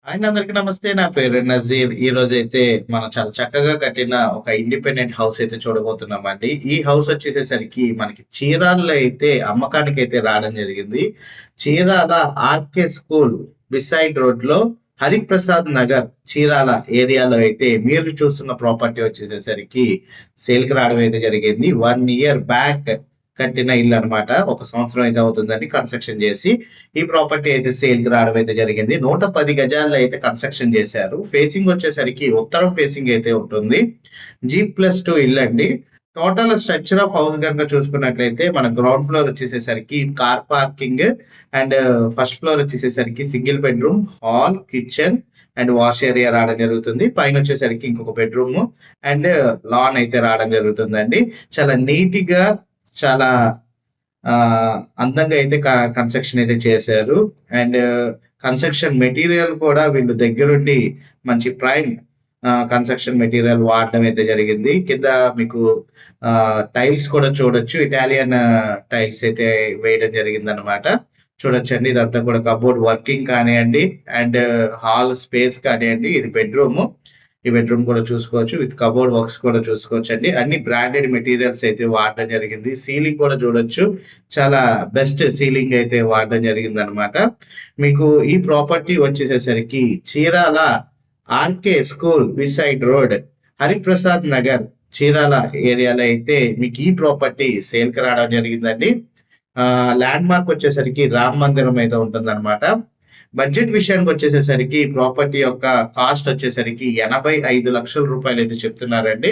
And అందరికి నమస్తే. నా పేరు నజీర్. ఈ రోజైతే మనం చాలా చక్కగా కట్టిన ఒక ఇండిపెండెంట్ హౌస్ అయితే చూడబోతున్నామండి. ఈ హౌస్ వచ్చేసేసరికి మనకి చీరాలలో అయితే అమ్మకానికైతే రావడం జరిగింది. చీరాల ఆర్‌కే స్కూల్ బిసైడ్ రోడ్‌లో హరిప్రసాద్ నగర్ చీరాల ఏరియాలో అయితే మీరు చూస్తున్న ప్రాపర్టీ వచ్చేసేసరికి సేల్‌కి రావడం అయితే జరిగింది. 1 ఇయర్ బ్యాక్ కట్టిన ఇల్లనమాట. ఒక సంవత్సరం అయితే అవుతుందండి కన్‌స్ట్రక్షన్ జేసి. ఈ ప్రాపర్టీ అయితే సేల్‌కి రావడం అయితే జరిగింది. 110 గజాల్లో అయితే కన్‌స్ట్రక్షన్ చేశారు. ఫేసింగ్ వచ్చేసరికి ఉత్తరం ఫేసింగ్ అయితే ఉంటుంది. G+2 ఇల్లండి. టోటల్ స్ట్రక్చర్ ఆఫ్ హౌస్ గనుక చూసుకున్నట్లయితే మన గ్రౌండ్ ఫ్లోర్ వచ్చేసేసరికి car parking and first floor వచ్చేసేసరికి single bedroom, hall, kitchen and wash area రావడం జరుగుతుంది. పైనొచ్చేసరికి ఇంకొక బెడ్‌రూమ్ అండ్ లాన్ అయితే రావడం జరుగుతుందండి. చాలా నీట్‌గా చాలా అందంగా అయితే కన్‌స్ట్రక్షన్ అయితే చేశారు. అండ్ కన్‌స్ట్రక్షన్ మెటీరియల్ కూడా వీళ్ళు దగ్గరుండి మంచి ప్రైమ్ కన్‌స్ట్రక్షన్ మెటీరియల్ వాడడం అయితే జరిగింది. కింద మీకు టైల్స్ కూడా చూడొచ్చు. ఇటాలియన్ టైల్స్ అయితే వేయడం జరిగిందనమాట. చూడొచ్చండి. ఇదంతా కూడా కబోర్డ్ వర్కింగ్ కానియండి అండ్ హాల్ స్పేస్ కానియండి. ఇది బెడ్‌రూము. ఈ బెడ్‌రూమ్ కూడా చూసుకోవచ్చు. విత్ కబోర్డ్ వర్క్స్ కూడా చూసుకోవచ్చండి. అన్ని బ్రాండెడ్ మెటీరియల్స్ అయితే వాడడం జరిగింది. సీలింగ్ కూడా చూడొచ్చు. చాలా బెస్ట్ సీలింగ్ అయితే వాడడం జరిగిందనమాట. మీకు ఈ ప్రాపర్టీ వచ్చేసేసరికి Chirala RK school beside road, Hariprasad Nagar Chirala ఏరియాలో అయితే మీకు ఈ ప్రాపర్టీ సేల్‌కి రావడం జరిగిందండి. ల్యాండ్ మార్క్ వచ్చేసరికి రామ మందిరం అయితే ఉంటుందన్నమాట. బడ్జెట్ విషయానికొచ్చేసేసరికి ప్రాపర్టీ యొక్క కాస్ట్ వచ్చేసరికి రూ. 85,00,000 అయితే చెప్తున్నారండి.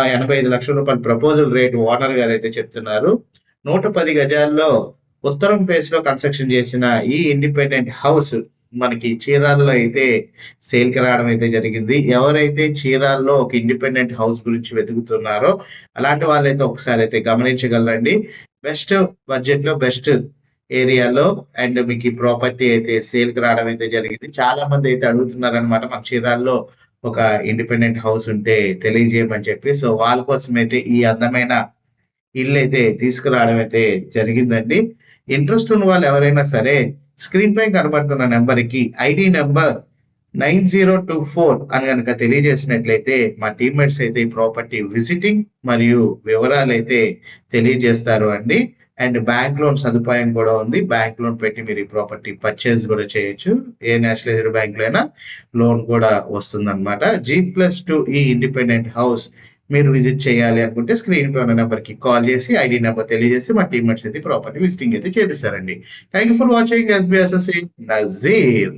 85,00,000 ప్రపోజల్ రేట్ ఓనర్ గారైతే చెప్తున్నారు. 110 గజాల్లో ఉత్తరం ఫేస్‌లో కన్‌స్ట్రక్షన్ చేసిన ఈ ఇండిపెండెంట్ హౌస్ మనకి చీరాలలో అయితే సేల్‌కి రావడం అయితే జరిగింది. ఎవరైతే చీరాల్లో ఒక ఇండిపెండెంట్ హౌస్ గురించి వెతుకుతున్నారో అలాంటి వాళ్ళైతే ఒకసారైతే గమనించగలరండి. బెస్ట్ బడ్జెట్‌లో బెస్ట్ ఏరియాలో అండ్ మీకు ఈ ప్రాపర్టీ అయితే సేల్‌కి రావడం అయితే జరిగింది. చాలా మంది అయితే అడుగుతున్నారనమాట. మన చీరాల్లో ఒక ఇండిపెండెంట్ హౌస్ ఉంటే తెలియజేయమని చెప్పి. సో, వాళ్ళ కోసమైతే ఈ అందమైన ఇల్లైతే తీసుకురావడం అయితే జరిగిందండి. ఇంట్రెస్ట్ ఉన్న వాళ్ళు ఎవరైనా సరే స్క్రీన్ పై కనబడుతున్న నంబర్‌కి ఐడీ నంబర్ 9024 అని గనక తెలియజేసినట్లయితే మా టీమ్‌మేట్స్ అయితే ఈ ప్రాపర్టీ విజిటింగ్ మరియు వివరాలైతే తెలియజేస్తారు అండి. అండ్ బ్యాంక్ లోన్ సదుపాయం కూడా ఉంది. బ్యాంక్ లోన్ పెట్టి మీరు ఈ ప్రాపర్టీ పర్చేజ్ కూడా చేయొచ్చు. ఏ నేషనలైజ్డ్ బ్యాంక్‌లో అయినా లోన్ కూడా వస్తుందన్నమాట. G+2 ఈ ఇండిపెండెంట్ హౌస్ మీరు విజిట్ చేయాలి అనుకుంటే స్క్రీన్ పై ఉన్న నంబర్‌కి కాల్ చేసి ఐడీ నంబర్ తెలియజేసి మా టీమ్‌మేట్స్ అయితే ప్రాపర్టీ విజిటింగ్ అయితే చేపిస్తారండి. Thank you for watching SB associate Nazir.